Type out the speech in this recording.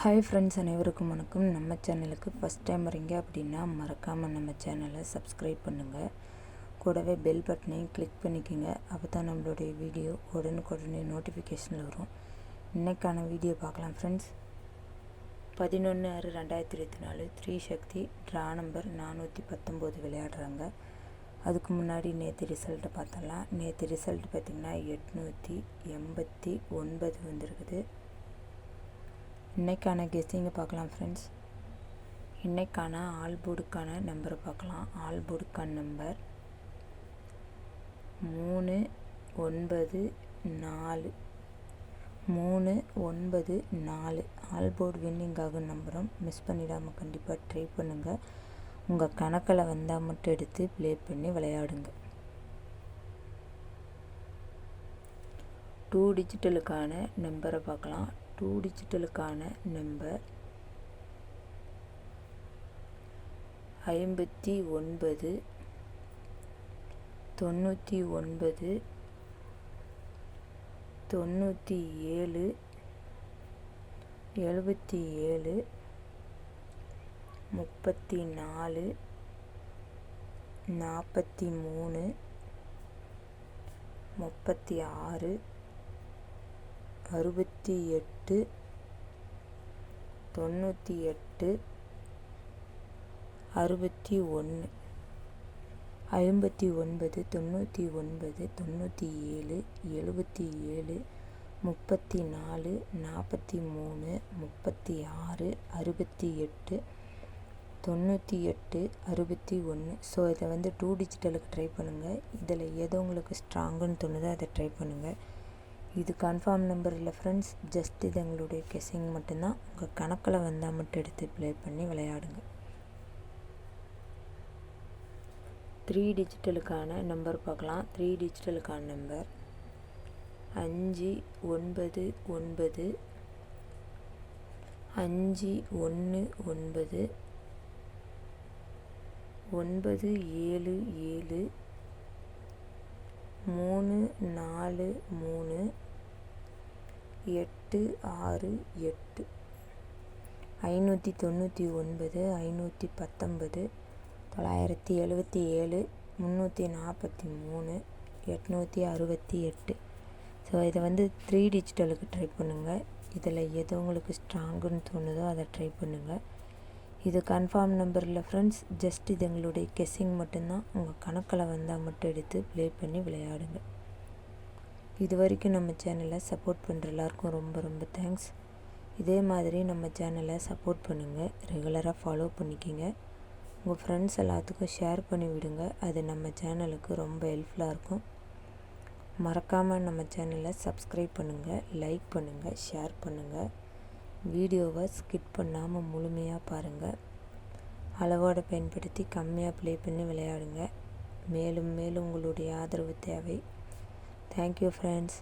Hi friends, அனைவருக்கும் வணக்கம். நம்ம சேனலுக்கு ஃபஸ்ட் டைம் வரீங்க அப்படின்னா மறக்காமல் நம்ம சேனலை சப்ஸ்கிரைப் பண்ணுங்கள். கூடவே பெல் பட்டனையும் கிளிக் பண்ணிக்கோங்க. அப்போ தான் நம்மளுடைய வீடியோ உடனுக்குடனே நோட்டிஃபிகேஷனில் வரும். இன்றைக்கான வீடியோ பார்க்கலாம் ஃப்ரெண்ட்ஸ். 11/6/2024 3 சக்தி ட்ரா நம்பர் 419 விளையாடுறாங்க. அதுக்கு முன்னாடி நேற்று ரிசல்ட்டை பார்த்தலாம். நேற்று ரிசல்ட் பார்த்திங்கன்னா 889 வந்திருக்குது. இன்றைக்கான கெஸ்ஸிங்கை பார்க்கலாம் ஃப்ரெண்ட்ஸ். இன்றைக்கான ஆல்போர்டுக்கான நம்பரை பார்க்கலாம். ஆல்போர்டுக்கான நம்பர் 394. ஆல்போர்டு வின்னிங் ஆகும் நம்பரும் மிஸ் பண்ணிடாமல் கண்டிப்பாக ட்ரை பண்ணுங்கள். உங்கள் கணக்கில் வந்தால் மட்டும் எடுத்து ப்ளே பண்ணி விளையாடுங்க. 2 டிஜிட்டலுக்கான நம்பரை பார்க்கலாம். 2 டிஜிட்டலுக்கான நம்பர் 59 99 97 77 34 43 36 68 98 61 59 99 97 77 34 43 36 68 98 61. ஸோ இதை 2 டிஜிட்டலுக்கு ட்ரை பண்ணுங்கள். இதில் எது உங்களுக்கு ஸ்ட்ராங்குன்னு தோணுதோ அதை ட்ரை பண்ணுங்கள். இது கன்ஃபார்ம் நம்பர் இல்லை ஃப்ரெண்ட்ஸ். ஜஸ்ட் இது எங்களுடைய கெஸ்ஸிங் மட்டும்தான். உங்கள் கணக்கில் வந்தால் மட்டும் எடுத்து ப்ளே பண்ணி விளையாடுங்க. 3 டிஜிட்டலுக்கான நம்பர் பார்க்கலாம். 3 டிஜிட்டலுக்கான நம்பர் 599 519 977 343 868 599 519 977 343 868. ஸோ இதை 3 டிஜிட்டலுக்கு ட்ரை பண்ணுங்கள். இதில் எது உங்களுக்கு ஸ்ட்ராங்குன்னு தோணுதோ அதை ட்ரை பண்ணுங்கள். இது கன்ஃபார்ம் நம்பர் இல்லை ஃப்ரெண்ட்ஸ். ஜஸ்ட் இது எங்களுடைய கெஸ்ஸிங் மட்டும்தான். உங்கள் கணக்கில் வந்தால் மட்டும் எடுத்து ப்ளே பண்ணி விளையாடுங்க. இது வரைக்கும் நம்ம சேனலை சப்போர்ட் பண்ணுற எல்லாருக்கும் ரொம்ப ரொம்ப தேங்க்ஸ். இதே மாதிரி நம்ம சேனலை சப்போர்ட் பண்ணுங்கள். ரெகுலராக ஃபாலோ பண்ணிக்கிங்க. உங்கள் ஃப்ரெண்ட்ஸ் எல்லாத்துக்கும் ஷேர் பண்ணி விடுங்க. அது நம்ம சேனலுக்கு ரொம்ப ஹெல்ப்ஃபுல்லாக இருக்கும். மறக்காமல் நம்ம சேனலை சப்ஸ்கிரைப் பண்ணுங்கள், லைக் பண்ணுங்கள், ஷேர் பண்ணுங்கள். வீடியோவை ஸ்கிப் பண்ணாமல் முழுமையாக பாருங்கள். அளவோடு பயன்படுத்தி கம்மியாக ப்ளே பண்ணி விளையாடுங்க. மேலும் மேலும் உங்களுடைய ஆதரவு தேவை. Thank you friends.